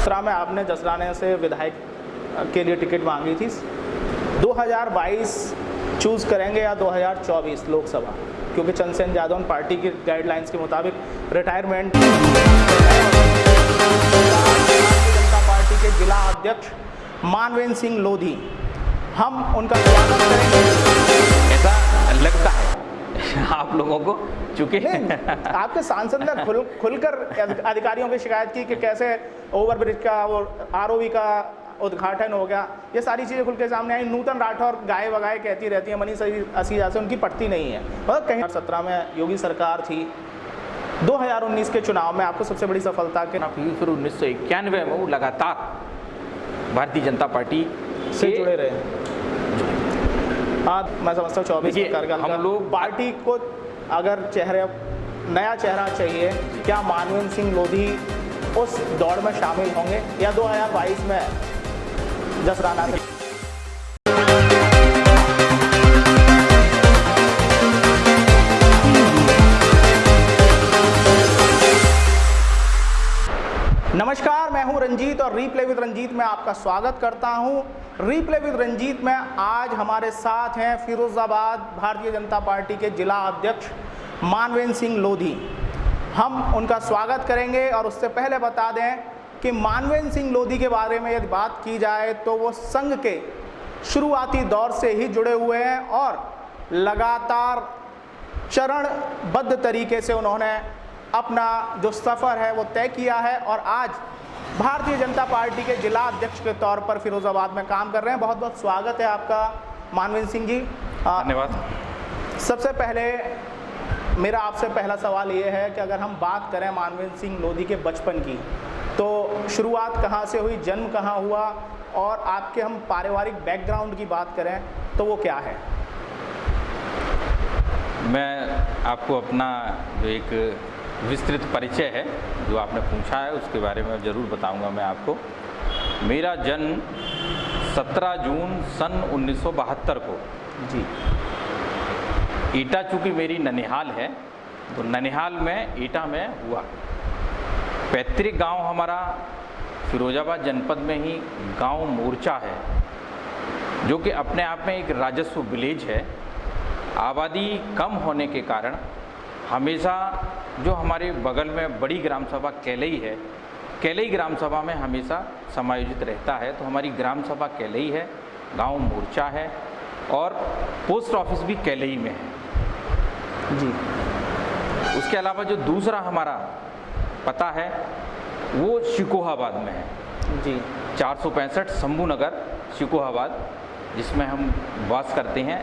2017 में आपने जसराने से विधायक के लिए टिकट मांगी थी। 2022 चूज़ करेंगे या 2024 लोकसभा, क्योंकि चंद्रसेन यादव पार्टी की गाइडलाइंस के मुताबिक रिटायरमेंट जनता पार्टी के जिला अध्यक्ष मानवेंद्र सिंह लोधी, हम उनका स्वागत करेंगे। ऐसा लगता है आप लोगों को, चूंकि आपके सांसद ने खुलकर अधिकारियों की शिकायत की कि कैसे ओवरब्रिज का और आरओबी का उद्घाटन हो गया, ये सारी चीज़ें खुल के सामने आई। नूतन राठौर गाय वगाए कहती रहती है, मनीष असीजा से उनकी पटती नहीं है। और कहीं 2017 में योगी सरकार थी, 2019 के चुनाव में आपको सबसे बड़ी सफलता के फिर 1991 में वो लगातार भारतीय जनता पार्टी से जुड़े रहे। हाँ, मैं समझता हूँ 24 हम लोग पार्टी को अगर नया चेहरा चाहिए, क्या मानवेंद्र सिंह लोधी उस दौड़ में शामिल होंगे या 2022 में जसराना से? नमस्कार, मैं हूं रंजीत और रीप्ले विद रंजीत में आपका स्वागत करता हूं। रीप्ले विद रंजीत में आज हमारे साथ हैं फिरोजाबाद भारतीय जनता पार्टी के जिला अध्यक्ष मानवेंद्र सिंह लोधी। हम उनका स्वागत करेंगे और उससे पहले बता दें कि मानवेंद्र सिंह लोधी के बारे में यदि बात की जाए तो वो संघ के शुरुआती दौर से ही जुड़े हुए हैं और लगातार चरणबद्ध तरीके से उन्होंने अपना जो सफ़र है वो तय किया है और आज भारतीय जनता पार्टी के जिला अध्यक्ष के तौर पर फिरोजाबाद में काम कर रहे हैं। बहुत बहुत स्वागत है आपका मानवेंद्र सिंह जी। धन्यवाद। सबसे पहले मेरा आपसे पहला सवाल ये है कि अगर हम बात करें मानवेंद्र सिंह लोधी के बचपन की, तो शुरुआत कहाँ से हुई, जन्म कहाँ हुआ, और आपके हम पारिवारिक बैकग्राउंड की बात करें तो वो क्या है? मैं आपको अपना जो एक विस्तृत परिचय है जो आपने पूछा है उसके बारे में ज़रूर बताऊंगा मैं आपको। मेरा जन्म 17 जून सन 1972 को जी ईटा, चूँकि मेरी ननिहाल है तो ननिहाल में ईटा में हुआ। पैतृक गांव हमारा फिरोजाबाद जनपद में ही गांव मोर्चा है, जो कि अपने आप में एक राजस्व विलेज है। आबादी कम होने के कारण हमेशा जो हमारे बगल में बड़ी ग्राम सभा कैलई है, कैलई ग्राम सभा में हमेशा समायोजित रहता है। तो हमारी ग्राम सभा कैलई है, गांव मोर्चा है और पोस्ट ऑफिस भी कैलई में है जी। उसके अलावा जो दूसरा हमारा पता है वो शिकोहाबाद में है जी। 465 शंभू नगर शिकोहाबाद, जिसमें हम वास करते हैं।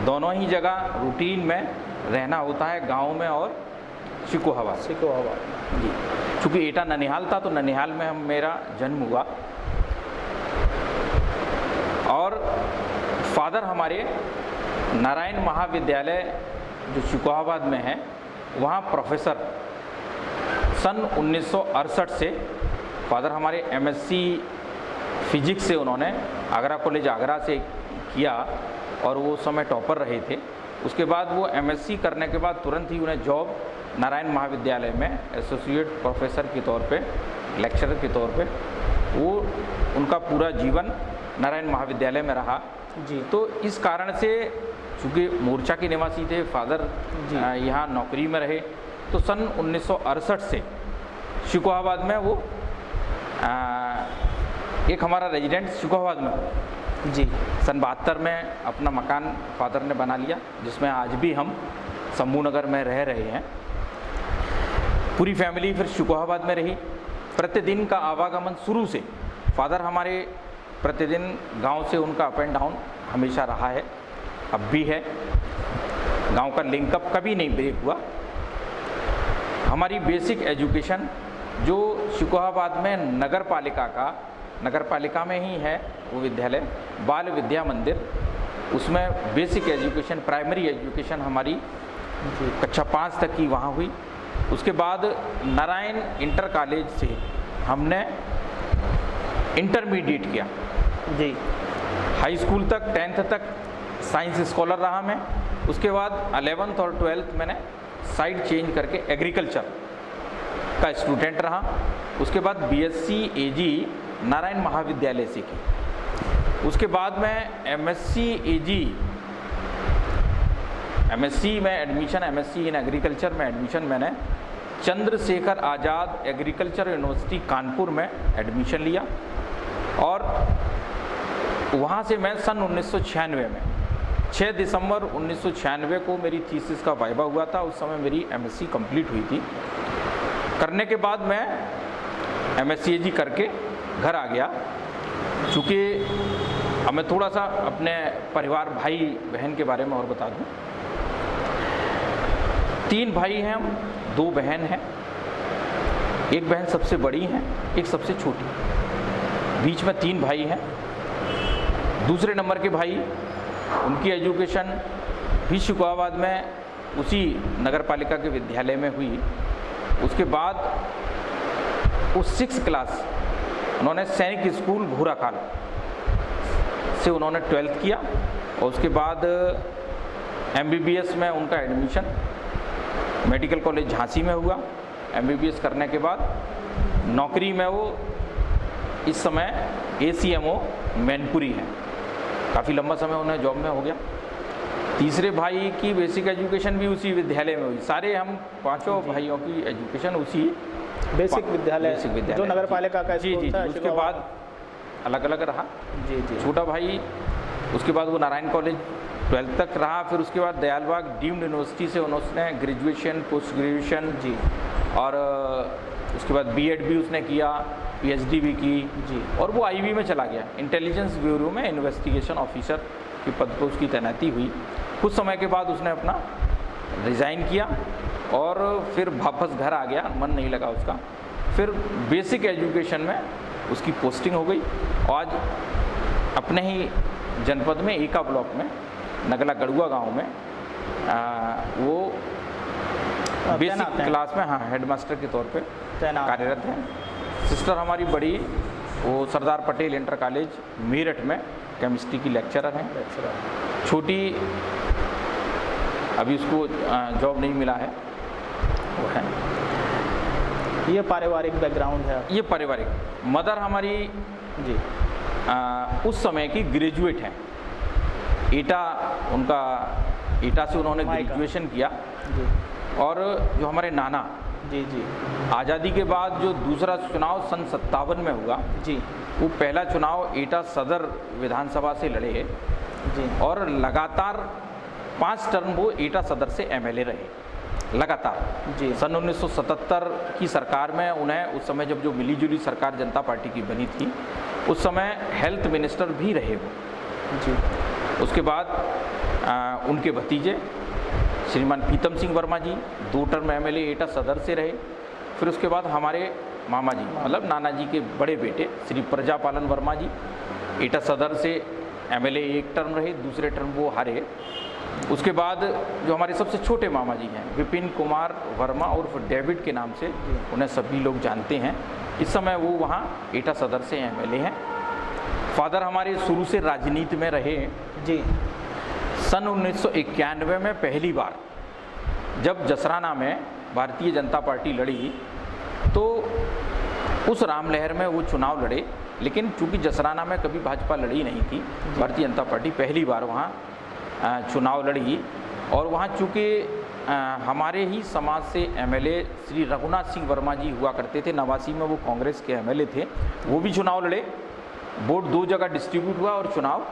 दोनों ही जगह रूटीन में रहना होता है, गांव में और शिकोहाबाद जी। चूँकि एटा ननिहाल था तो ननिहाल में मेरा जन्म हुआ। और फादर हमारे नारायण महाविद्यालय जो शिकोहाबाद में है वहाँ प्रोफेसर सन 1968 से फादर हमारे एमएससी फिजिक्स से उन्होंने आगरा कॉलेज आगरा से किया और वो उस समय टॉपर रहे थे। उसके बाद वो एमएससी करने के बाद तुरंत ही उन्हें जॉब नारायण महाविद्यालय में एसोसिएट प्रोफेसर के तौर पे, लेक्चरर के तौर पे, वो उनका पूरा जीवन नारायण महाविद्यालय में रहा जी। तो इस कारण से चूँकि मोर्चा के निवासी थे फादर, यहाँ नौकरी में रहे, तो सन 1968 से शिकोहाबाद में वो एक हमारा रेजिडेंट शिकोहाबाद में जी। सन 72 में अपना मकान फादर ने बना लिया, जिसमें आज भी हम शंभू नगर में रह रहे हैं। पूरी फैमिली फिर शिकोहाबाद में रही। प्रतिदिन का आवागमन शुरू से फादर हमारे प्रतिदिन गांव से उनका अप एंड डाउन हमेशा रहा है, अब भी है। गांव का लिंकअप कभी नहीं ब्रेक हुआ। हमारी बेसिक एजुकेशन जो शिकोहाबाद में नगर पालिका में ही है वो विद्यालय, बाल विद्या मंदिर, उसमें बेसिक एजुकेशन, प्राइमरी एजुकेशन हमारी कक्षा 5 तक की वहाँ हुई। उसके बाद नारायण इंटर कॉलेज से हमने इंटरमीडिएट किया जी। हाई स्कूल तक 10th तक साइंस स्कॉलर रहा मैं। उसके बाद 11th और 12th मैंने साइड चेंज करके एग्रीकल्चर का स्टूडेंट रहा। उसके बाद बीएससी एजी नारायण महाविद्यालय से की। उसके बाद मैं एमएससी में एडमिशन, एमएससी इन एग्रीकल्चर में एडमिशन मैंने चंद्रशेखर आज़ाद एग्रीकल्चर यूनिवर्सिटी कानपुर में एडमिशन लिया। और वहाँ से मैं सन 1996 में 6 दिसंबर 1996 को मेरी थीसिस का वाइवा हुआ था। उस समय मेरी एमएससी कंप्लीट हुई थी। करने के बाद मैं एमएससी एजी करके घर आ गया। चूँकि अब मैं थोड़ा सा अपने परिवार भाई बहन के बारे में और बता दूं। 3 भाई हैं हम, 2 बहन हैं। एक बहन सबसे बड़ी है, एक सबसे छोटी, बीच में 3 भाई हैं। दूसरे नंबर के भाई, उनकी एजुकेशन भी शुकोहाबाद में उसी नगर पालिका के विद्यालय में हुई। उसके बाद वो 6th क्लास उन्होंने सैनिक स्कूल भूराखाल से उन्होंने 12th किया। और उसके बाद एमबीबीएस में उनका एडमिशन मेडिकल कॉलेज झांसी में हुआ। एमबीबीएस करने के बाद नौकरी में वो इस समय एसीएमओ मैनपुरी हैं। काफ़ी लंबा समय उन्हें जॉब में हो गया। तीसरे भाई की बेसिक एजुकेशन भी उसी विद्यालय में हुई। सारे हम 5 भाइयों की एजुकेशन उसी बेसिक विद्यालय जो नगर पालिका का जी जी। उसके बाद अलग अलग रहा। जी। छोटा भाई उसके बाद वो नारायण कॉलेज 12th तक रहा। फिर उसके बाद दयालबाग डीम्ड यूनिवर्सिटी से उन्होंने ग्रेजुएशन, पोस्ट ग्रेजुएशन जी, और उसके बाद बीएड भी उसने किया, पीएचडी भी की जी। और वो आईबी में चला गया। इंटेलिजेंस ब्यूरो में इन्वेस्टिगेशन ऑफिसर के पद पर उसकी तैनाती हुई। कुछ समय के बाद उसने अपना रिज़ाइन किया और फिर वापस घर आ गया, मन नहीं लगा उसका। फिर बेसिक एजुकेशन में उसकी पोस्टिंग हो गई। आज अपने ही जनपद में एका ब्लॉक में नगला गढ़ुआ गांव में वो बेसिक क्लास में हेडमास्टर के तौर पे कार्यरत हैं। सिस्टर हमारी बड़ी वो सरदार पटेल इंटर कॉलेज मेरठ में केमिस्ट्री की लेक्चरर हैं। छोटी अभी उसको जॉब नहीं मिला है, वो है। ये पारिवारिक बैकग्राउंड है। ये पारिवारिक। मदर हमारी जी उस समय की ग्रेजुएट हैं। ईटा से उन्होंने ग्रेजुएशन किया जी। और जो हमारे नाना जी जी आज़ादी के बाद जो दूसरा चुनाव सन 57 में हुआ जी, वो पहला चुनाव एटा सदर विधानसभा से लड़े जी। और लगातार 5 टर्म वो एटा सदर से एमएलए रहे लगातार जी। सन 1977 की सरकार में उन्हें, उस समय जब जो मिली जुली सरकार जनता पार्टी की बनी थी, उस समय हेल्थ मिनिस्टर भी रहे वो जी। उसके बाद उनके भतीजे श्रीमान प्रीतम सिंह वर्मा जी 2 टर्म एमएलए एटा सदर से रहे। फिर उसके बाद हमारे मामा जी मतलब नाना जी के बड़े बेटे श्री प्रजापालन वर्मा जी एटा सदर से एमएलए 1 टर्म रहे, दूसरे टर्म वो हारे। उसके बाद जो हमारे सबसे छोटे मामा जी हैं विपिन कुमार वर्मा उर्फ डेविड के नाम से उन्हें सभी लोग जानते हैं, इस समय वो वहाँ एटा सदर से एमएलए हैं। फादर हमारे शुरू से राजनीति में रहे जी। सन 1991 में पहली बार जब जसराना में भारतीय जनता पार्टी लड़ी तो उस रामलहर में वो चुनाव लड़े, लेकिन चूंकि जसराना में कभी भाजपा लड़ी नहीं थी, भारतीय जनता पार्टी पहली बार वहाँ चुनाव लड़ी। और वहाँ चूँकि हमारे ही समाज से एमएलए श्री रघुनाथ सिंह वर्मा जी हुआ करते थे, 89 में वो कांग्रेस के एमएलए थे, वो भी चुनाव लड़े। वोट 2 जगह डिस्ट्रीब्यूट हुआ और चुनाव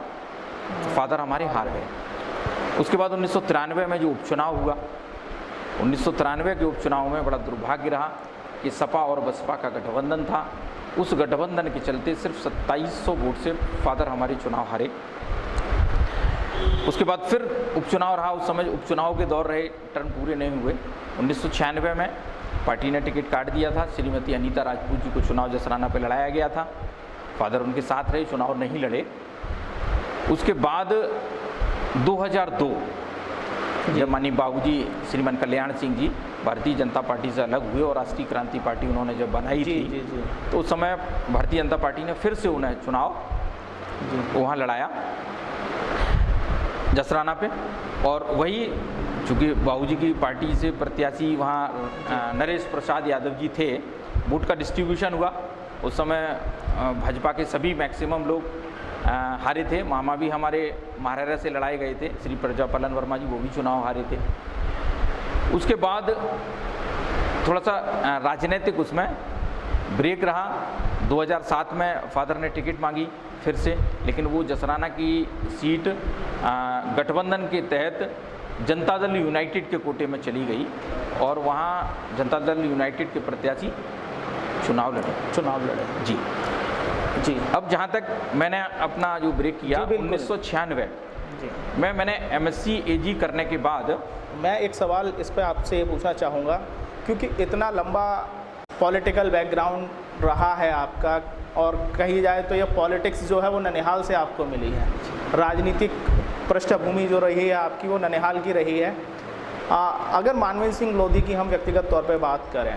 फादर हमारे हार गए। उसके बाद 1993 में जो उपचुनाव हुआ, 1993 के उपचुनाव में बड़ा दुर्भाग्य रहा कि सपा और बसपा का गठबंधन था। उस गठबंधन के चलते सिर्फ 2700 वोट से फादर हमारे चुनाव हारे। उसके बाद फिर उपचुनाव रहा, उस समय उपचुनाव के दौर रहे, टर्म पूरे नहीं हुए। 1996 में पार्टी ने टिकट काट दिया था, श्रीमती अनीता राजपूत जी को चुनाव जसराना पे लड़ाया गया था, फादर उनके साथ रहे, चुनाव नहीं लड़े। उसके बाद 2002 जब माननीय बाबूजी श्रीमान कल्याण सिंह जी भारतीय जनता पार्टी से अलग हुए और राष्ट्रीय क्रांति पार्टी उन्होंने जब बनाई थी तो उस समय भारतीय जनता पार्टी ने फिर से उन्हें चुनाव वहाँ लड़ाया जसराना पे, और वही चूँकि बाबूजी की पार्टी से प्रत्याशी वहाँ नरेश प्रसाद यादव जी थे, वोट का डिस्ट्रीब्यूशन हुआ। उस समय भाजपा के सभी मैक्सिमम लोग हारे थे। मामा भी हमारे महाराजा से लड़ाए गए थे, श्री प्रजापालन वर्मा जी, वो भी चुनाव हारे थे। उसके बाद थोड़ा सा राजनीतिक उसमें ब्रेक रहा। 2007 में फादर ने टिकट मांगी फिर से, लेकिन वो जसराना की सीट गठबंधन के तहत जनता दल यूनाइटेड के कोटे में चली गई और वहाँ जनता दल यूनाइटेड के प्रत्याशी चुनाव लड़े। जी। अब जहाँ तक मैंने अपना जो ब्रेक किया 1996 में मैंने MSc AG करने के बाद, मैं एक सवाल इस पे आपसे ये पूछना चाहूँगा, क्योंकि इतना लंबा पॉलिटिकल बैकग्राउंड रहा है आपका, और कही जाए तो ये पॉलिटिक्स जो है वो ननिहाल से आपको मिली है, राजनीतिक पृष्ठभूमि जो रही है आपकी वो ननिहाल की रही है। अगर मानवेंद्र सिंह लोधी की हम व्यक्तिगत तौर पे बात करें,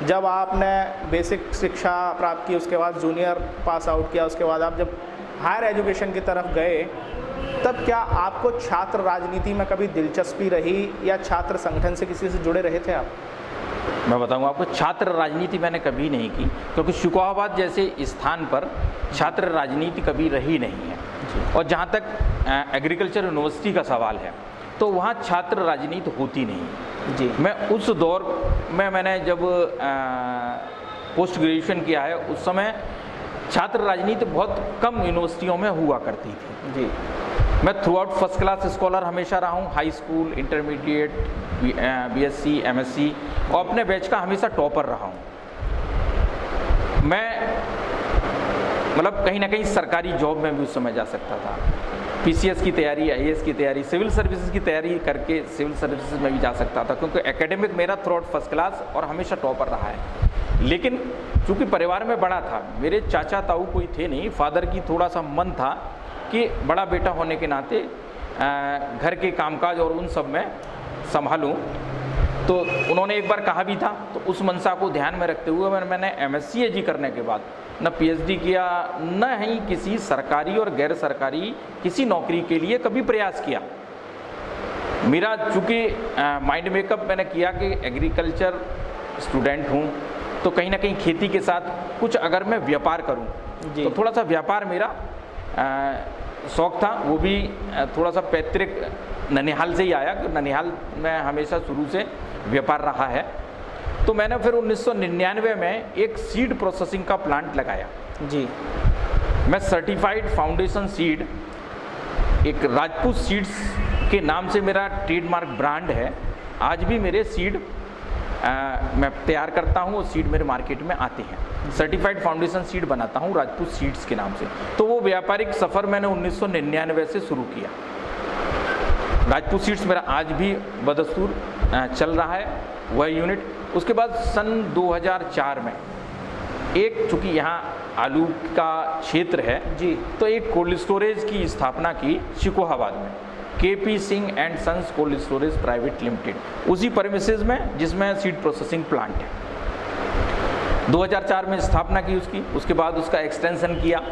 जब आपने बेसिक शिक्षा प्राप्त की, उसके बाद जूनियर पास आउट किया, उसके बाद आप जब हायर एजुकेशन की तरफ गए, तब क्या आपको छात्र राजनीति में कभी दिलचस्पी रही या छात्र संगठन से किसी से जुड़े रहे थे आप? मैं बताऊंगा आपको, छात्र राजनीति मैंने कभी नहीं की, क्योंकि शुकोहाबाद जैसे स्थान पर छात्र राजनीति कभी रही नहीं है। और जहाँ तक एग्रीकल्चर यूनिवर्सिटी का सवाल है, तो वहाँ छात्र राजनीति होती नहीं जी। मैं उस दौर में मैंने जब पोस्ट ग्रेजुएशन किया है, उस समय छात्र राजनीति बहुत कम यूनिवर्सिटियों में हुआ करती थी जी। मैं through out first class scholar हमेशा रहा हूँ, high school, intermediate, BSc, MSc, और अपने बैच का हमेशा टॉपर रहा हूँ। मैं मतलब कहीं ना कहीं सरकारी जॉब में भी उस समय जा सकता था। PCS की तैयारी, IAS की तैयारी, सिविल सर्विसेज की तैयारी करके सिविल सर्विसेज में भी जा सकता था, क्योंकि एकेडमिक मेरा थ्रू आउट फर्स्ट क्लास और हमेशा टॉपर रहा है। लेकिन चूँकि परिवार में बड़ा था, मेरे चाचा ताऊ कोई थे नहीं, फादर की थोड़ा सा मन था कि बड़ा बेटा होने के नाते घर के कामकाज और उन सब में संभालूं। तो उन्होंने एक बार कहा भी था, तो उस मंशा को ध्यान में रखते हुए मैंने MSc AG करने के बाद न PhD किया, न ही किसी सरकारी और गैर सरकारी किसी नौकरी के लिए कभी प्रयास किया। मेरा चूँकि माइंड मेकअप मैंने किया कि एग्रीकल्चर स्टूडेंट हूँ, तो कहीं ना कहीं खेती के साथ कुछ अगर मैं व्यापार करूँ, तो थोड़ा सा व्यापार मेरा शौक़ था। वो भी थोड़ा सा पैतृक ननिहाल से ही आया, कि ननिहाल में हमेशा शुरू से व्यापार रहा है। तो मैंने फिर 1999 में एक सीड प्रोसेसिंग का प्लांट लगाया जी। मैं सर्टिफाइड फाउंडेशन सीड, एक राजपूत सीड्स के नाम से मेरा ट्रेडमार्क ब्रांड है। आज भी मेरे सीड मैं तैयार करता हूँ, वो सीड मेरे मार्केट में आते हैं। सर्टिफाइड फाउंडेशन सीड बनाता हूँ राजपूत सीड्स के नाम से। तो वो व्यापारिक सफ़र मैंने 1999 से शुरू किया। राजपूत सीड्स मेरा आज भी बदस्तूर चल रहा है वह यूनिट। उसके बाद सन 2004 में एक, चूँकि यहाँ आलू का क्षेत्र है जी, तो एक कोल्ड स्टोरेज की स्थापना की शिकोहाबाद में, KP Singh and sons cold storage private limited, उसी परमिसेस में जिसमें सीड प्रोसेसिंग प्लांट है। 2004 में स्थापना की उसकी, उसके बाद उसका एक्सटेंशन किया।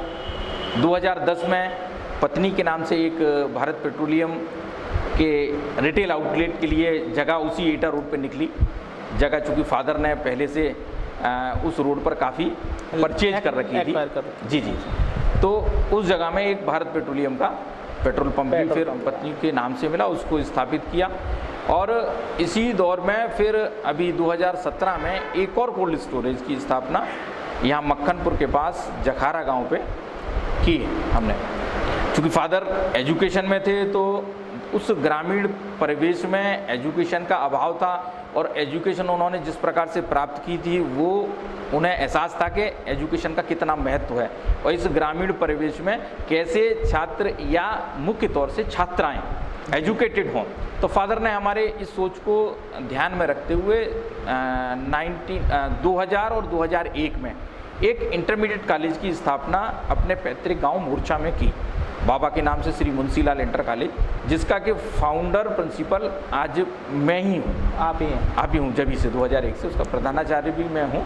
2010 में पत्नी के नाम से एक भारत पेट्रोलियम के रिटेल आउटलेट के लिए जगह उसी एटा रोड पे निकली। जगह चूँकि फादर ने पहले से उस रोड पर काफ़ी परचेज कर रखी थी जी जी। तो उस जगह में एक भारत पेट्रोलियम का पेट्रोल पंप भी फिर पत्नी के नाम से मिला, उसको स्थापित किया। और इसी दौर में फिर अभी 2017 में एक और कोल्ड स्टोरेज की स्थापना यहाँ मक्खनपुर के पास जखारा गांव पे की हमने। चूँकि फादर एजुकेशन में थे, तो उस ग्रामीण परिवेश में एजुकेशन का अभाव था, और एजुकेशन उन्होंने जिस प्रकार से प्राप्त की थी, वो उन्हें एहसास था कि एजुकेशन का कितना महत्व है, और इस ग्रामीण परिवेश में कैसे छात्र या मुख्य तौर से छात्राएं एजुकेटेड हों। तो फादर ने हमारे इस सोच को ध्यान में रखते हुए 2000 और 2001 में एक इंटरमीडिएट कॉलेज की स्थापना अपने पैतृक गांव मोर्चा में की, बाबा के नाम से श्री मुंशीलाल इंटर कॉलेज, जिसका कि फाउंडर प्रिंसिपल आज मैं ही हूँ। आप ही हैं? आप ही हूँ, जब से 2001 से उसका प्रधानाचार्य भी मैं हूँ।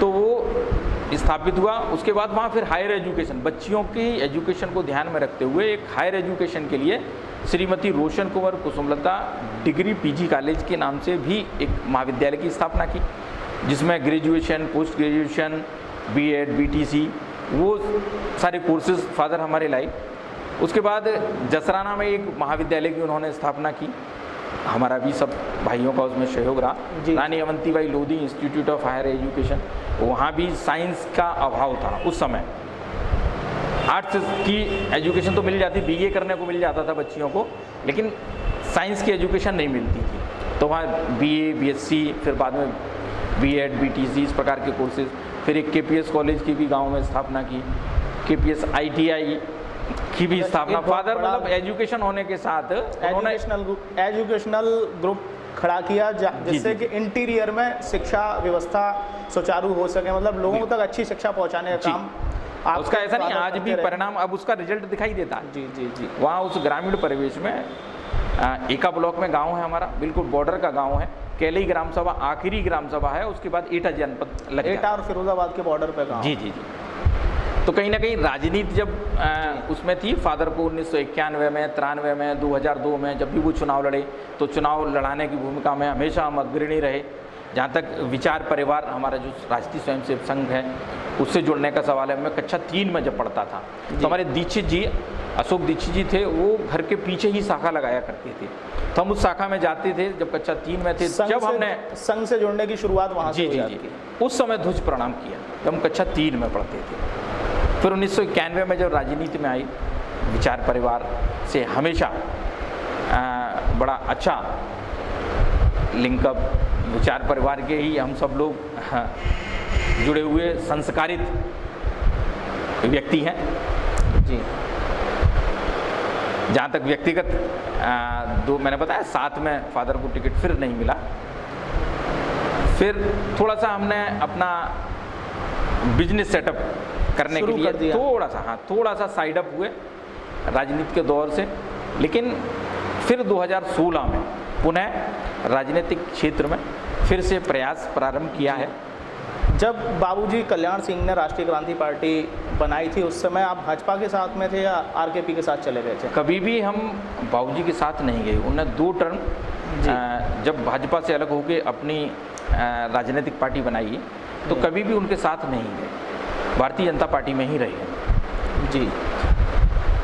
तो वो स्थापित हुआ। उसके बाद वहाँ फिर हायर एजुकेशन, बच्चियों की एजुकेशन को ध्यान में रखते हुए एक हायर एजुकेशन के लिए श्रीमती रोशन कुंवर कुसुमलता डिग्री पीजी कॉलेज के नाम से भी एक महाविद्यालय की स्थापना की, जिसमें graduation, post graduation, B Ed, BTC, वो सारे कोर्सेज फादर हमारे लाए। उसके बाद जसराना में एक महाविद्यालय की उन्होंने स्थापना की, हमारा भी सब भाइयों का उसमें सहयोग रहा। Rani Avantibai Lodhi institute of higher education, वहाँ भी साइंस का अभाव था उस समय। आर्ट्स की एजुकेशन तो मिल जाती, बीए करने को मिल जाता था बच्चियों को, लेकिन साइंस की एजुकेशन नहीं मिलती थी। तो वहाँ बीए, बीएससी, फिर बाद में बीएड, बीटीसी, इस प्रकार के कोर्सेज। फिर एक केपीएस कॉलेज की भी गांव में स्थापना की, केपीएस आईटीआई की भी स्थापना। फादर मतलब एजुकेशन होने के साथ एजुकेशनल ग्रुप खड़ा किया जिससे कि इंटीरियर में शिक्षा व्यवस्था सुचारू हो सके, मतलब लोगों तक अच्छी शिक्षा पहुंचाने का काम। उसका ऐसा नहीं, आज भी परिणाम अब उसका रिजल्ट दिखाई देता है। जी जी जी। वहाँ उस ग्रामीण परिवेश में एका ब्लॉक में गांव है हमारा, बिल्कुल बॉर्डर का गांव है। केलई ग्राम सभा आखिरी ग्राम सभा है, उसके बाद एटा जनपद लग एटा और फिरोजाबाद के बॉर्डर पे गांव। जी जी जी। तो कहीं ना कहीं राजनीति जब उसमें थी, फादर को 1991 में, 93 में, 2002 में जब भी वो चुनाव लड़े, तो चुनाव लड़ाने की भूमिका में हमेशा हम अग्रणी रहे। जहाँ तक विचार परिवार हमारा जो राष्ट्रीय स्वयंसेवक संघ है उससे जुड़ने का सवाल है, मैं कक्षा 3 में जब पढ़ता था तो हमारे दीक्षित जी, अशोक दीक्षित जी थे, वो घर के पीछे ही शाखा लगाया करते थे, तो हम उस शाखा में जाते थे जब कक्षा 3 में थे। जब हमने संघ से जुड़ने की शुरुआत वहाँ से जी जी, उस समय ध्वज प्रणाम किया जब हम कक्षा 3 में पढ़ते थे। फिर 1991 में जब राजनीति में आई, विचार परिवार से हमेशा बड़ा अच्छा लिंकअप, विचार परिवार के ही हम सब लोग जुड़े हुए संस्कारित व्यक्ति हैं जी। जहाँ तक व्यक्तिगत मैंने बताया 7 में फादर को टिकट फिर नहीं मिला। फिर थोड़ा सा हमने अपना बिजनेस सेटअप करने के लिए थोड़ा सा साइड अप हुए राजनीति के दौर से, लेकिन फिर 2016 में पुनः राजनीतिक क्षेत्र में फिर से प्रयास प्रारंभ किया है। जब बाबूजी कल्याण सिंह ने राष्ट्रीय क्रांति पार्टी बनाई थी, उस समय आप भाजपा के साथ में थे या आरकेपी के साथ चले गए थे? कभी भी हम बाबूजी के साथ नहीं गए। उन्होंने 2 टर्म जब भाजपा से अलग होकर अपनी राजनीतिक पार्टी बनाई तो कभी भी उनके साथ नहीं गए, भारतीय जनता पार्टी में ही रहे। जी।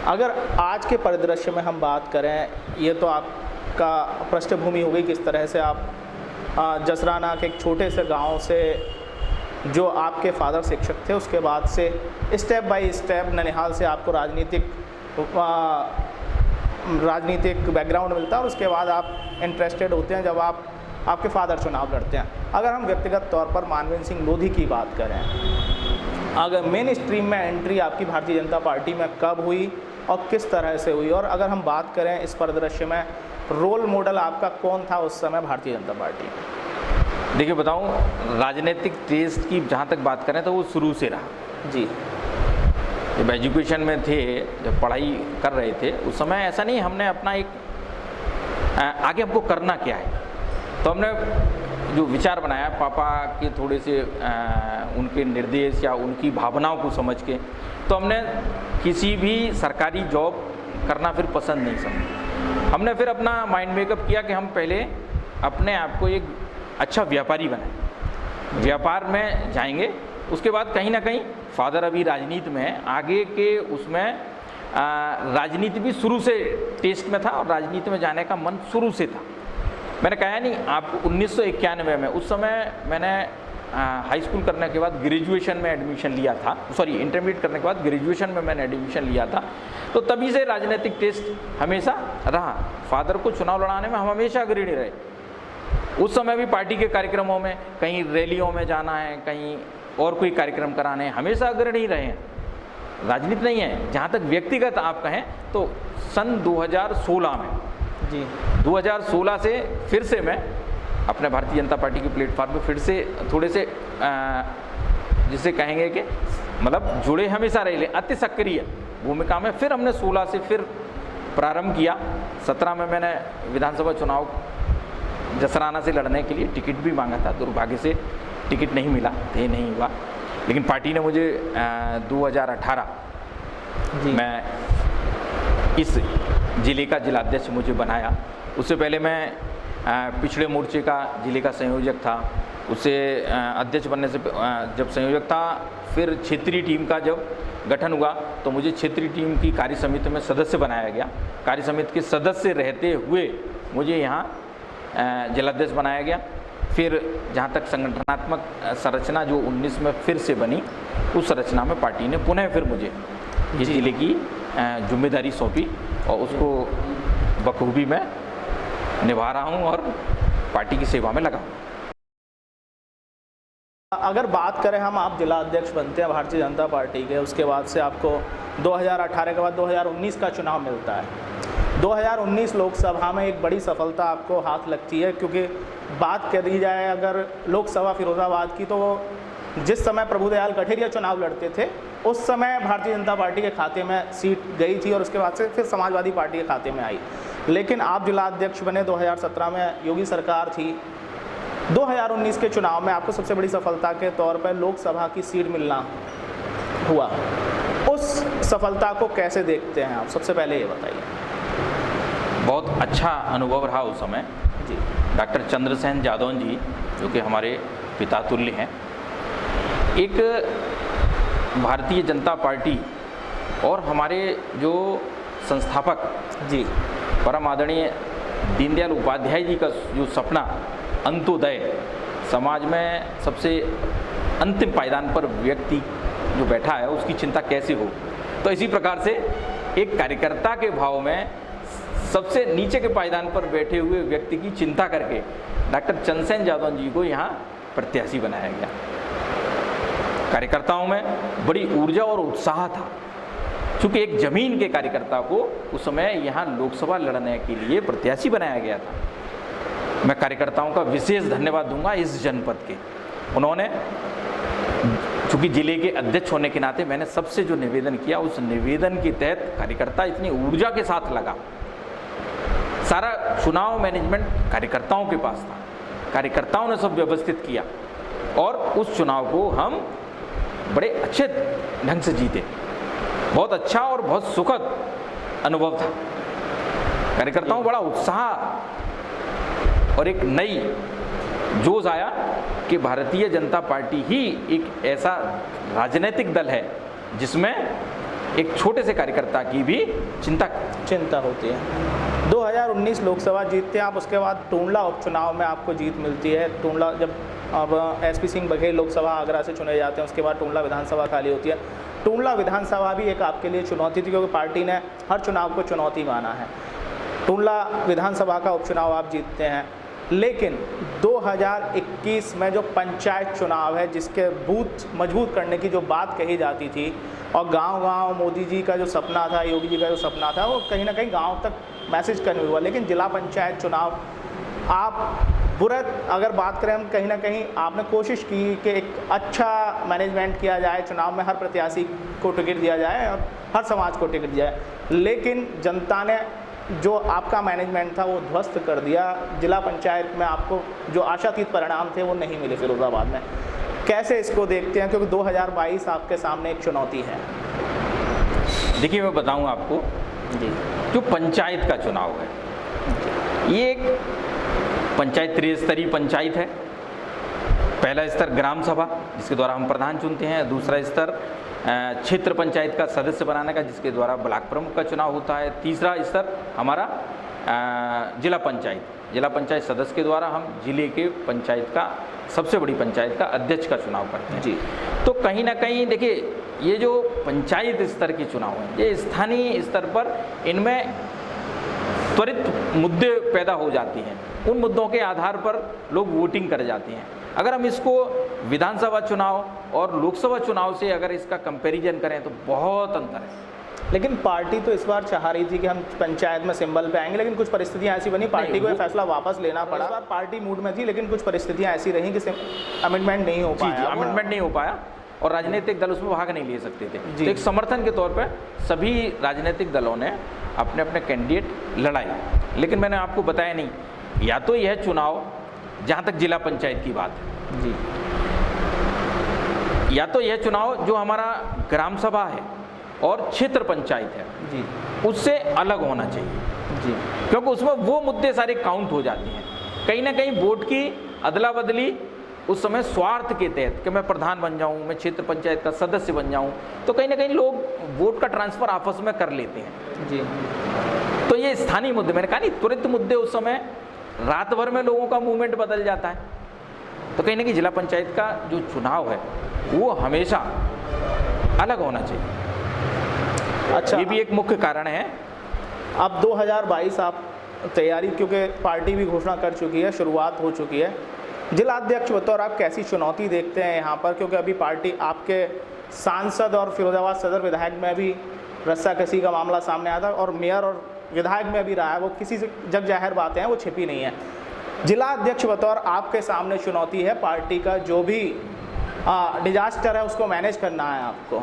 अगर आज के परिदृश्य में हम बात करें, ये तो आपका पृष्ठभूमि हो गई किस तरह से आप जसराना के एक छोटे से गांव से, जो आपके फादर शिक्षक थे, उसके बाद से स्टेप बाय स्टेप ननिहाल से आपको राजनीतिक बैकग्राउंड मिलता है और उसके बाद आप इंटरेस्टेड होते हैं जब आपके फादर चुनाव लड़ते हैं। अगर हम व्यक्तिगत तौर पर मानवेंद्र सिंह लोधी की बात करें, अगर मेन स्ट्रीम में एंट्री आपकी भारतीय जनता पार्टी में कब हुई और किस तरह से हुई, और अगर हम बात करें इस परिदृश्य में रोल मॉडल आपका कौन था उस समय भारतीय जनता पार्टी में? देखिए बताऊं, राजनीतिक टेस्ट की जहाँ तक बात करें तो वो शुरू से रहा जी। जब एजुकेशन में थे, जब पढ़ाई कर रहे थे, उस समय ऐसा नहीं हमने अपना एक आगे हमको करना क्या है, तो हमने जो विचार बनाया पापा के थोड़े से उनके निर्देश या उनकी भावनाओं को समझ के, तो हमने किसी भी सरकारी जॉब करना फिर पसंद नहीं समझा। हमने फिर अपना माइंड मेकअप किया कि हम पहले अपने आप को एक अच्छा व्यापारी बनाएं, व्यापार में जाएंगे। उसके बाद कहीं ना कहीं फादर अभी राजनीति में है, आगे के उसमें राजनीति भी शुरू से टेस्ट में था और राजनीति में जाने का मन शुरू से था। मैंने कहा नहीं, आप 1991 में, उस समय मैंने हाई स्कूल करने के बाद ग्रेजुएशन में एडमिशन लिया था, सॉरी इंटरमीडिएट करने के बाद ग्रेजुएशन में मैंने एडमिशन लिया था, तो तभी से राजनीतिक टेस्ट हमेशा रहा। फादर को चुनाव लड़ाने में हम हमेशा अग्रणी रहे। उस समय भी पार्टी के कार्यक्रमों में, कहीं रैलियों में जाना है, कहीं और कोई कार्यक्रम कराने, हमेशा अग्रणी रहे हैं। राजनीति नहीं है। जहाँ तक व्यक्तिगत आप कहें तो सन 2016 में जी, 2016 से फिर से मैं अपने भारतीय जनता पार्टी के प्लेटफॉर्म पे फिर से थोड़े से जिसे कहेंगे कि मतलब जुड़े हमेशा रहे, अति सक्रिय भूमिका में। फिर हमने 16 से फिर प्रारंभ किया। 17 में मैंने विधानसभा चुनाव जसराना से लड़ने के लिए टिकट भी मांगा था, दुर्भाग्य से टिकट नहीं मिला, तय नहीं हुआ। लेकिन पार्टी ने मुझे 2018 में इस ज़िले का जिलाध्यक्ष मुझे बनाया। उससे पहले मैं पिछड़े मोर्चे का ज़िले का संयोजक था। उससे अध्यक्ष बनने से जब संयोजक था, फिर क्षेत्रीय टीम का जब गठन हुआ तो मुझे क्षेत्रीय टीम की कार्य समिति में सदस्य बनाया गया। कार्य समिति के सदस्य रहते हुए मुझे यहाँ जिलाध्यक्ष बनाया गया। फिर जहाँ तक संगठनात्मक संरचना जो 19 में फिर से बनी, उस संरचना में पार्टी ने पुनः फिर मुझे इस जिले की जिम्मेदारी सौंपी और उसको बखूबी मैं निभा रहा हूँ और पार्टी की सेवा में लगा हूँ। अगर बात करें हम, आप जिला अध्यक्ष बनते हैं भारतीय जनता पार्टी के, उसके बाद से आपको 2018 के बाद 2019 का चुनाव मिलता है। 2019 लोकसभा में एक बड़ी सफलता आपको हाथ लगती है, क्योंकि बात करी जाए अगर लोकसभा फिरोजाबाद की, तो जिस समय प्रभुदयाल कठेरिया चुनाव लड़ते थे उस समय भारतीय जनता पार्टी के खाते में सीट गई थी और उसके बाद से फिर समाजवादी पार्टी के खाते में आई। लेकिन आप जिला अध्यक्ष बने 2017 में, योगी सरकार थी। 2019 के चुनाव में आपको सबसे बड़ी सफलता के तौर पर लोकसभा की सीट मिलना हुआ। उस सफलता को कैसे देखते हैं आप, सबसे पहले ये बताइए। बहुत अच्छा अनुभव रहा उस समय जी। डॉक्टर चंद्रसेन जादौन जी, जो कि हमारे पिता तुल्य हैं, एक भारतीय जनता पार्टी और हमारे जो संस्थापक जी परम आदरणीय दीनदयाल उपाध्याय जी का जो सपना अंत्योदय, समाज में सबसे अंतिम पायदान पर व्यक्ति जो बैठा है उसकी चिंता कैसे हो, तो इसी प्रकार से एक कार्यकर्ता के भाव में सबसे नीचे के पायदान पर बैठे हुए व्यक्ति की चिंता करके डॉक्टर चंद्रसेन जादौन जी को यहाँ प्रत्याशी बनाया गया। कार्यकर्ताओं में बड़ी ऊर्जा और उत्साह था, क्योंकि एक जमीन के कार्यकर्ता को उस समय यहाँ लोकसभा लड़ने के लिए प्रत्याशी बनाया गया था। मैं कार्यकर्ताओं का विशेष धन्यवाद दूंगा इस जनपद के। उन्होंने, चूँकि जिले के अध्यक्ष होने के नाते मैंने सबसे जो निवेदन किया, उस निवेदन के तहत कार्यकर्ता इतनी ऊर्जा के साथ लगा। सारा चुनाव मैनेजमेंट कार्यकर्ताओं के पास था, कार्यकर्ताओं ने सब व्यवस्थित किया और उस चुनाव को हम बड़े अच्छे ढंग से जीते। बहुत अच्छा और बहुत सुखद अनुभव था। कार्यकर्ताओं बड़ा उत्साह और एक नई जोश आया कि भारतीय जनता पार्टी ही एक ऐसा राजनीतिक दल है जिसमें एक छोटे से कार्यकर्ता की भी चिंता होती है। 2019 लोकसभा जीतते हैं आप, उसके बाद टूंडला उपचुनाव में आपको जीत मिलती है। टूंडला जब अब एसपी सिंह बघेल लोकसभा आगरा से चुने जाते हैं, उसके बाद टूंडला विधानसभा खाली होती है। टूंडला विधानसभा भी एक आपके लिए चुनौती थी, क्योंकि पार्टी ने हर चुनाव को चुनौती माना है। टूंडला विधानसभा का उपचुनाव आप जीतते हैं, लेकिन 2021 में जो पंचायत चुनाव है, जिसके बूथ मजबूत करने की जो बात कही जाती थी और गांव-गांव मोदी जी का जो सपना था, योगी जी का जो सपना था, वो कहीं ना कहीं गांव तक मैसेज करने हुआ। लेकिन जिला पंचायत चुनाव आप अगर बात करें हम, कहीं ना कहीं आपने कोशिश की कि एक अच्छा मैनेजमेंट किया जाए, चुनाव में हर प्रत्याशी को टिकट दिया जाए और हर समाज को टिकट दिया जाए, लेकिन जनता ने जो आपका मैनेजमेंट था वो ध्वस्त कर दिया। जिला पंचायत में आपको जो आशातीत परिणाम थे वो नहीं मिले फिरोजाबाद में। कैसे इसको देखते हैं, क्योंकि 2022 आपके सामने एक चुनौती है? देखिए, मैं बताऊं आपको जी, जो पंचायत का चुनाव है, ये एक पंचायत त्रिस्तरीय पंचायत है। पहला स्तर ग्राम सभा, जिसके द्वारा हम प्रधान चुनते हैं। दूसरा स्तर क्षेत्र पंचायत का सदस्य बनाने का, जिसके द्वारा ब्लॉक प्रमुख का चुनाव होता है। तीसरा स्तर हमारा जिला पंचायत। जिला पंचायत सदस्य के द्वारा हम जिले के पंचायत का, सबसे बड़ी पंचायत का अध्यक्ष का चुनाव करते हैं जी। तो कहीं ना कहीं देखिए, ये जो पंचायत स्तर के चुनाव हैं, ये स्थानीय स्तर पर इनमें त्वरित मुद्दे पैदा हो जाती हैं। उन मुद्दों के आधार पर लोग वोटिंग कर जाते हैं। अगर हम इसको विधानसभा चुनाव और लोकसभा चुनाव से अगर इसका कंपैरिजन करें तो बहुत अंतर है। लेकिन पार्टी तो इस बार चाह रही थी कि हम पंचायत में सिंबल पे आएंगे, लेकिन कुछ परिस्थितियां ऐसी बनी, पार्टी को ये फैसला वापस लेना पड़ा। इस बार पार्टी मूड में थी, लेकिन कुछ परिस्थितियां ऐसी रहीं कि अमेंडमेंट नहीं हो पाया। अमेंडमेंट नहीं हो पाया और राजनीतिक दल उसमें भाग नहीं ले सकते थे। तो एक समर्थन के तौर पर सभी राजनीतिक दलों ने अपने अपने कैंडिडेट लड़ाए। लेकिन मैंने आपको बताया नहीं, या तो यह चुनाव, जहाँ तक जिला पंचायत की बात है जी, या तो यह चुनाव जो हमारा ग्राम सभा है और क्षेत्र पंचायत है जी उससे अलग होना चाहिए जी क्योंकि उसमें वो मुद्दे सारे काउंट हो जाते हैं। कहीं ना कहीं वोट की अदला बदली उस समय स्वार्थ के तहत कि मैं प्रधान बन जाऊं, मैं क्षेत्र पंचायत का सदस्य बन जाऊं, तो कहीं ना कहीं लोग वोट का ट्रांसफर आपस में कर लेते हैं जी। तो ये स्थानीय मुद्दे, मैंने कहा नहीं त्वरित मुद्दे, उस समय रात भर में लोगों का मूवमेंट बदल जाता है। तो कहीं ना कहीं जिला पंचायत का जो चुनाव है वो हमेशा अलग होना चाहिए। अच्छा, ये भी एक मुख्य कारण है। अब 2022 आप तैयारी, क्योंकि पार्टी भी घोषणा कर चुकी है, शुरुआत हो चुकी है, जिला अध्यक्ष बतौर आप कैसी चुनौती देखते हैं यहाँ पर? क्योंकि अभी पार्टी आपके सांसद और फिरोजाबाद सदर विधायक में भी रस्साकसी का मामला सामने आया था और मेयर और विधायक में भी रहा है, वो किसी से जग जाहिर बातें हैं, वो छिपी नहीं है। जिला अध्यक्ष बतौर आपके सामने चुनौती है, पार्टी का जो भी डिजास्टर है उसको मैनेज करना है आपको,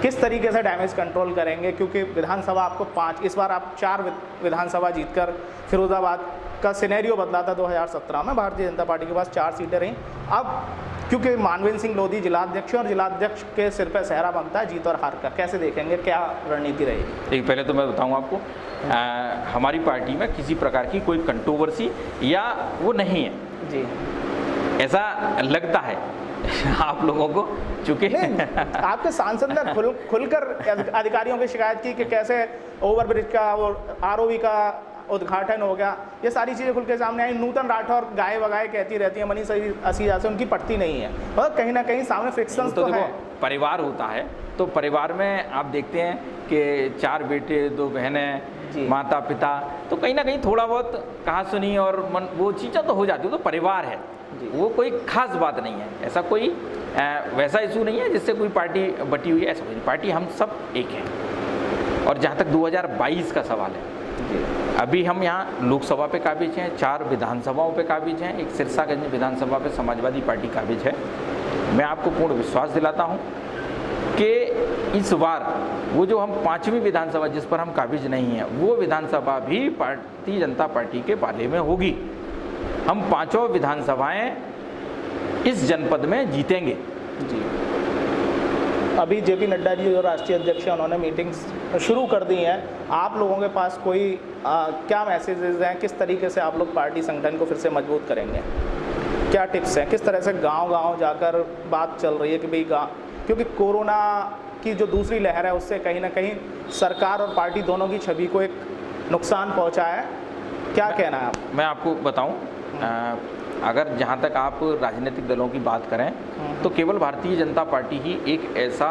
किस तरीके से डैमेज कंट्रोल करेंगे? क्योंकि विधानसभा आपको 5, इस बार आप 4 विधानसभा जीतकर, फिरोजाबाद का सिनेरियो बदला था 2017 में, भारतीय जनता पार्टी के पास 4 सीटें रहीं। अब क्योंकि मानवेंद्र सिंह लोधी जिलाध्यक्ष और जिलाध्यक्ष के सिर पर सहरा बनता है जीत और हार का, कैसे देखेंगे, क्या रणनीति रहेगी? एक पहले तो मैं बताऊं आपको, हमारी पार्टी में किसी प्रकार की कोई कंट्रोवर्सी या वो नहीं है जी, ऐसा लगता है आप लोगों को, चूंकि आपके सांसद ने खुलकर अधिकारियों की शिकायत की कि कैसे ओवरब्रिज का और आरओबी का उद्घाटन हो गया, ये सारी चीज़ें खुल के सामने आई। नूतन राठौर गाय वगाए कहती रहती है, मनीष असीजा से उनकी पटती नहीं है, और कहीं ना कहीं सामने फ्रिक्शंस तो है। परिवार होता है तो परिवार में आप देखते हैं कि 4 बेटे 2 बहनें, माता पिता, तो कहीं ना कहीं थोड़ा बहुत कहा सुनी और वो चीज़ें तो हो जाती है, तो परिवार है, वो कोई खास बात नहीं है। ऐसा कोई वैसा इशू नहीं है जिससे कोई पार्टी बटी हुई है, ऐसा कोई, पार्टी हम सब एक हैं। और जहाँ तक 2022 का सवाल है, अभी हम यहाँ लोकसभा पे काबिज हैं, 4 विधानसभाओं पे काबिज हैं, एक सिरसागंज विधानसभा पे समाजवादी पार्टी काबिज है। मैं आपको पूर्ण विश्वास दिलाता हूँ कि इस बार वो जो हम 5वीं विधानसभा जिस पर हम काबिज नहीं हैं, वो विधानसभा भी भारतीय जनता पार्टी के पाले में होगी। हम 5 विधानसभाएं इस जनपद में जीतेंगे जी। अभी जेपी नड्डा जी जो राष्ट्रीय अध्यक्ष हैं, उन्होंने मीटिंग्स शुरू कर दी हैं। आप लोगों के पास कोई क्या मैसेजेस हैं, किस तरीके से आप लोग पार्टी संगठन को फिर से मजबूत करेंगे? क्या टिप्स हैं, किस तरह से गांव-गांव जाकर बात चल रही है कि भाई क्योंकि कोरोना की जो दूसरी लहर है उससे कहीं ना कहीं सरकार और पार्टी दोनों की छवि को एक नुकसान पहुंचा है, क्या कहना है आप? मैं आपको बताऊं, अगर जहां तक आप राजनीतिक दलों की बात करें तो केवल भारतीय जनता पार्टी ही एक ऐसा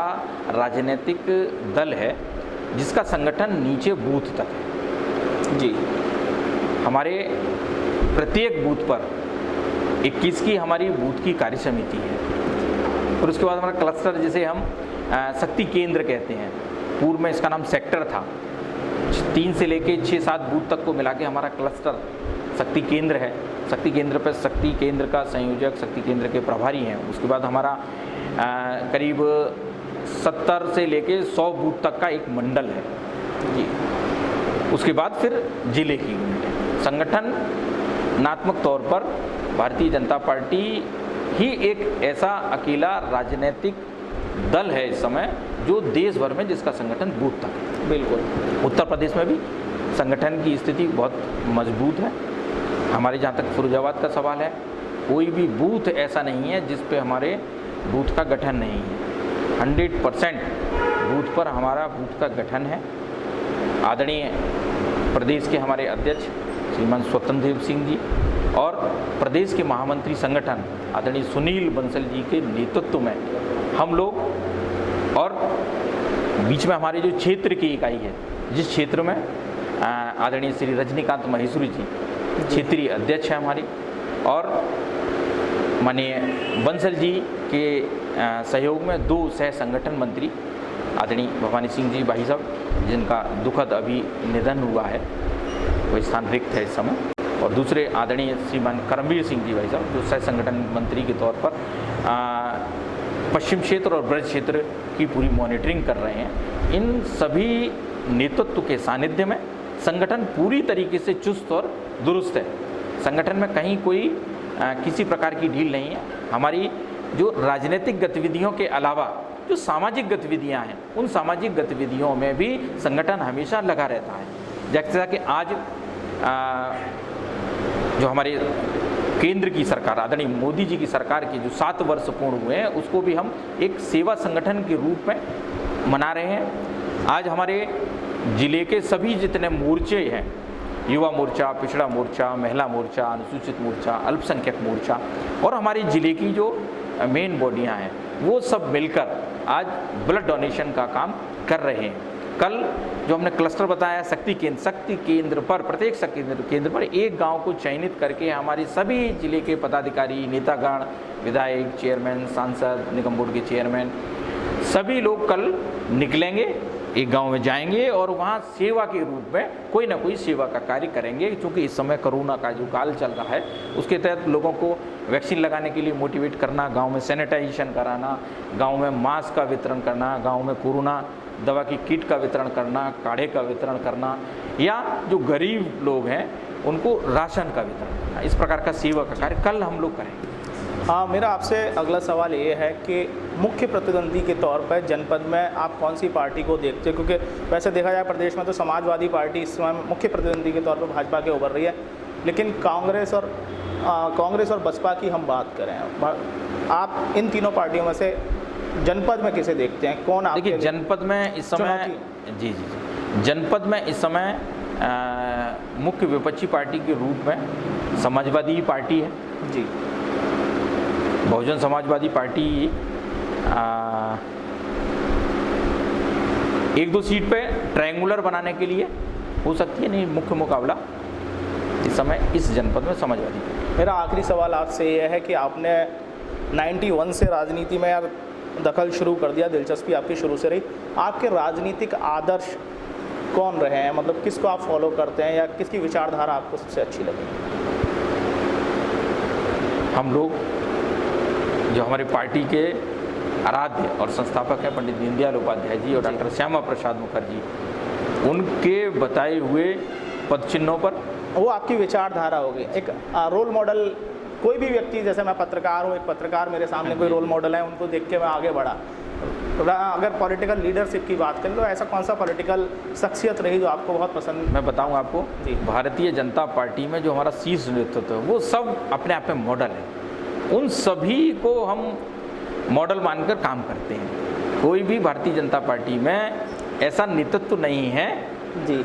राजनीतिक दल है जिसका संगठन नीचे बूथ तक है जी। हमारे प्रत्येक बूथ पर 21 की हमारी बूथ की कार्य समिति है, और उसके बाद हमारा क्लस्टर जिसे हम शक्ति केंद्र कहते हैं, पूर्व में इसका नाम सेक्टर था, 3 से लेके 6-7 बूथ तक को मिला के हमारा क्लस्टर शक्ति केंद्र है। शक्ति केंद्र पर शक्ति केंद्र का संयोजक, शक्ति केंद्र के प्रभारी हैं। उसके बाद हमारा करीब 70 से लेके 100 बूथ तक का एक मंडल है जी। उसके बाद फिर जिले की यूनिट। संगठनात्मक तौर पर भारतीय जनता पार्टी ही एक ऐसा अकेला राजनीतिक दल है इस समय जो देश भर में जिसका संगठन बूथ तक है। बिल्कुल। उत्तर प्रदेश में भी संगठन की स्थिति बहुत मजबूत है। हमारे जहाँ तक फिरोजाबाद का सवाल है, कोई भी बूथ ऐसा नहीं है जिस पे हमारे बूथ का गठन नहीं है। 100% बूथ पर हमारा बूथ का गठन है। आदरणीय प्रदेश के हमारे अध्यक्ष श्रीमान स्वतंत्र देव सिंह जी और प्रदेश के महामंत्री संगठन आदरणीय सुनील बंसल जी के नेतृत्व में हम लोग, और बीच में हमारे जो क्षेत्र की इकाई है, जिस क्षेत्र में आदरणीय श्री रजनीकांत महेश्वरी जी क्षेत्रीय अध्यक्ष हैं हमारी, और माननीय बंसल जी के सहयोग में 2 सह संगठन मंत्री आदरणीय भवानी सिंह जी भाई साहब, जिनका दुखद अभी निधन हुआ है, वो स्थान रिक्त है इस समय, और दूसरे आदरणीय श्रीमान करमवीर सिंह जी भाई साहब जो सह संगठन मंत्री के तौर पर पश्चिम क्षेत्र और ब्रज क्षेत्र की पूरी मॉनिटरिंग कर रहे हैं। इन सभी नेतृत्व के सानिध्य में संगठन पूरी तरीके से चुस्त और दुरुस्त है। संगठन में कहीं कोई किसी प्रकार की ढील नहीं है। हमारी जो राजनीतिक गतिविधियों के अलावा जो सामाजिक गतिविधियां हैं, उन सामाजिक गतिविधियों में भी संगठन हमेशा लगा रहता है। जैसा कि आज जो हमारे केंद्र की सरकार, आदरणीय मोदी जी की सरकार के जो 7 वर्ष पूर्ण हुए हैं, उसको भी हम एक सेवा संगठन के रूप में मना रहे हैं। आज हमारे जिले के सभी जितने मोर्चे हैं, युवा मोर्चा, पिछड़ा मोर्चा, महिला मोर्चा, अनुसूचित मोर्चा, अल्पसंख्यक मोर्चा और हमारे जिले की जो मेन बॉडियां हैं, वो सब मिलकर आज ब्लड डोनेशन का काम कर रहे हैं। कल जो हमने क्लस्टर बताया, शक्ति केंद्र पर, प्रत्येक शक्ति केंद्र पर एक गांव को चयनित करके हमारे सभी जिले के पदाधिकारी, नेतागण, विधायक, चेयरमैन, सांसद, निगम बोर्ड के चेयरमैन, सभी लोग कल निकलेंगे, एक गांव में जाएंगे और वहां सेवा के रूप में कोई ना कोई सेवा का कार्य करेंगे। क्योंकि इस समय कोरोना का जो काल चल रहा है, उसके तहत लोगों को वैक्सीन लगाने के लिए मोटिवेट करना, गांव में सैनिटाइजेशन कराना, गांव में मास्क का वितरण करना, गांव में कोरोना दवा की किट का वितरण करना, काढ़े का वितरण करना, या जो गरीब लोग हैं उनको राशन का वितरण करना, इस प्रकार का सेवा का कार्य कल हम लोग करेंगे। हाँ, मेरा आपसे अगला सवाल ये है कि मुख्य प्रतिद्वंदी के तौर पर जनपद में आप कौन सी पार्टी को देखते हैं? क्योंकि वैसे देखा जाए प्रदेश में तो समाजवादी पार्टी इस समय मुख्य प्रतिद्वंदी के तौर पर भाजपा के उभर रही है, लेकिन कांग्रेस और बसपा की हम बात करें, आप इन तीनों पार्टियों में से जनपद में किसे देखते हैं? कौन आप? देखिए, जनपद में इस समय जी जनपद में इस समय मुख्य विपक्षी पार्टी के रूप में समाजवादी पार्टी है जी। बहुजन समाजवादी पार्टी 1-2 सीट पे ट्रायंगुलर बनाने के लिए हो सकती है, नहीं मुख्य मुकाबला इस समय इस जनपद में समाजवादी। मेरा आखिरी सवाल आपसे ये है कि आपने 91 से राजनीति में दखल शुरू कर दिया, दिलचस्पी आपकी शुरू से रही, आपके राजनीतिक आदर्श कौन रहे हैं? मतलब किसको आप फॉलो करते हैं या किसकी विचारधारा आपको सबसे अच्छी लगी? हम लोग जो हमारे पार्टी के आराध्य और संस्थापक हैं पंडित दीनदयाल उपाध्याय जी और डॉक्टर श्यामा प्रसाद मुखर्जी, उनके बताए हुए पद चिन्हों पर, वो आपकी विचारधारा होगी। एक रोल मॉडल, कोई भी व्यक्ति, जैसे मैं पत्रकार हूँ, एक पत्रकार मेरे सामने कोई रोल मॉडल है, उनको देख के मैं आगे बढ़ा। अगर पॉलिटिकल लीडरशिप की बात करें तो ऐसा कौन सा पॉलिटिकल शख्सियत रही जो आपको बहुत पसंद? मैं बताऊं आपको जी, भारतीय जनता पार्टी में जो हमारा शीर्ष नेतृत्व है, वो सब अपने आप में मॉडल है। उन सभी को हम मॉडल मानकर काम करते हैं। कोई भी भारतीय जनता पार्टी में ऐसा नेतृत्व नहीं है जी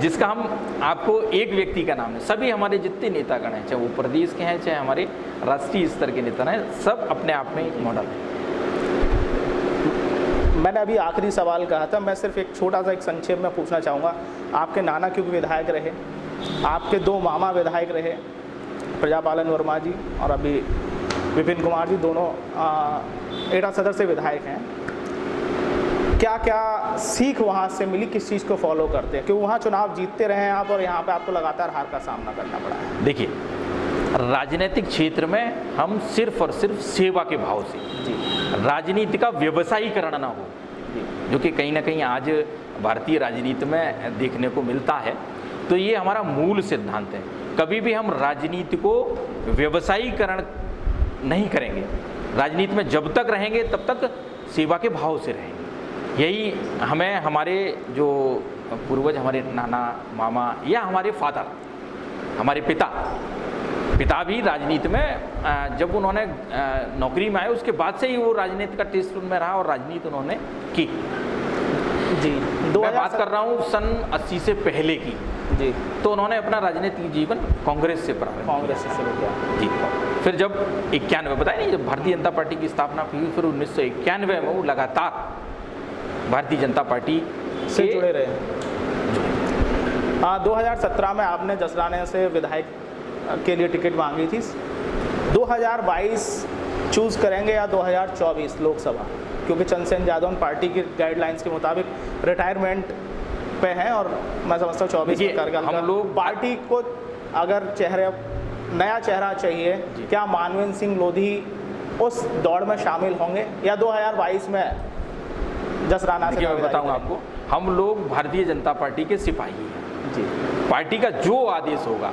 जिसका हम आपको एक व्यक्ति का नाम है। सभी हमारे जितने नेतागण हैं, चाहे वो प्रदेश के हैं, चाहे हमारे राष्ट्रीय स्तर के नेता हैं, सब अपने आप में एक मॉडल है। मैंने अभी आखिरी सवाल कहा था, मैं सिर्फ एक छोटा सा एक संक्षेप में पूछना चाहूँगा। आपके नाना क्योंकि विधायक रहे, आपके 2 मामा विधायक रहे, प्रजापालन वर्मा जी और अभी विपिन कुमार जी, दोनों एटा सदर से विधायक हैं। क्या क्या सीख वहाँ से मिली, किस चीज़ को फॉलो करते हैं? क्योंकि वहाँ चुनाव जीतते रहे हैं आप और यहाँ पे आपको लगातार हार का सामना करना पड़ा है। देखिए, राजनीतिक क्षेत्र में हम सिर्फ और सिर्फ सेवा के भाव से जी, राजनीति का व्यवसायीकरण ना हो, जो कि कहीं ना कहीं आज भारतीय राजनीति में देखने को मिलता है, तो ये हमारा मूल सिद्धांत है। कभी भी हम राजनीति को व्यवसायीकरण नहीं करेंगे। राजनीति में जब तक रहेंगे तब तक सेवा के भाव से रहेंगे। यही हमें हमारे जो पूर्वज, हमारे नाना, मामा या हमारे फादर, हमारे पिता भी राजनीति में जब उन्होंने नौकरी में आए, उसके बाद से ही वो राजनीति का टेस्ट उनमें रहा और राजनीति उन्होंने की जी। मैं बात कर रहा हूँ सन 80 से पहले की जी। तो उन्होंने अपना राजनीतिक जीवन कांग्रेस से प्रारंभ किया। कांग्रेस से शुरू किया जी। फिर जब 91 बताया नहीं, जब भारतीय जनता पार्टी की स्थापना हुई, फिर 1991 में वो लगातार भारतीय जनता पार्टी से जुड़े रहे। हाँ, 2017 में आपने जसराने से विधायक के लिए टिकट मांगी थी। 2022 चूज़ करेंगे या 2024 लोकसभा? क्योंकि चंद्रसेन यादव पार्टी की गाइडलाइंस के मुताबिक रिटायरमेंट पे हैं और मैं समझता हूँ 24 में कार्यकाल। हम लोग पार्टी को अगर नया चेहरा चाहिए, क्या मानवेंद्र सिंह लोधी उस दौड़ में शामिल होंगे या 2022 में जसराना से? मैं बताऊंगा आपको, हम लोग भारतीय जनता पार्टी के सिपाही हैं जी। पार्टी का जो आदेश होगा,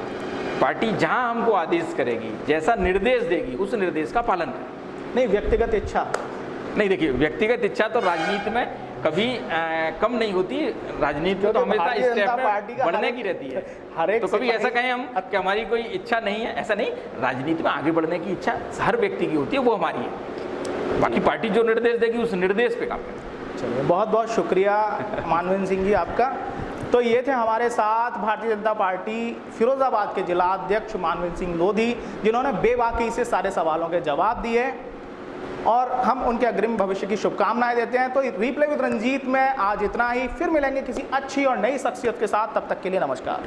पार्टी जहां हमको आदेश करेगी, जैसा निर्देश देगी, उस निर्देश का पालन करें। नहीं, व्यक्तिगत इच्छा नहीं, देखिए व्यक्तिगत इच्छा तो राजनीति में कभी कम नहीं होती। राजनीति में तो हमेशा स्टेप में बढ़ने की रहती है। हर एक तो कभी ऐसा कहें हम कि हमारी कोई इच्छा नहीं है, ऐसा नहीं। राजनीति में आगे बढ़ने की इच्छा हर व्यक्ति की होती है, वो हमारी है। बाकी पार्टी जो निर्देश देगी उस निर्देश पे काम करें। चलिए, बहुत बहुत शुक्रिया मानवेंद्र सिंह जी आपका। तो ये थे हमारे साथ भारतीय जनता पार्टी फिरोजाबाद के जिला अध्यक्ष मानवेंद्र सिंह लोधी, जिन्होंने बेबाकी से सारे सवालों के जवाब दिए और हम उनके अग्रिम भविष्य की शुभकामनाएं देते हैं। तो रीप्ले विद रंजीत में आज इतना ही, फिर मिलेंगे किसी अच्छी और नई शख्सियत के साथ। तब तक के लिए नमस्कार।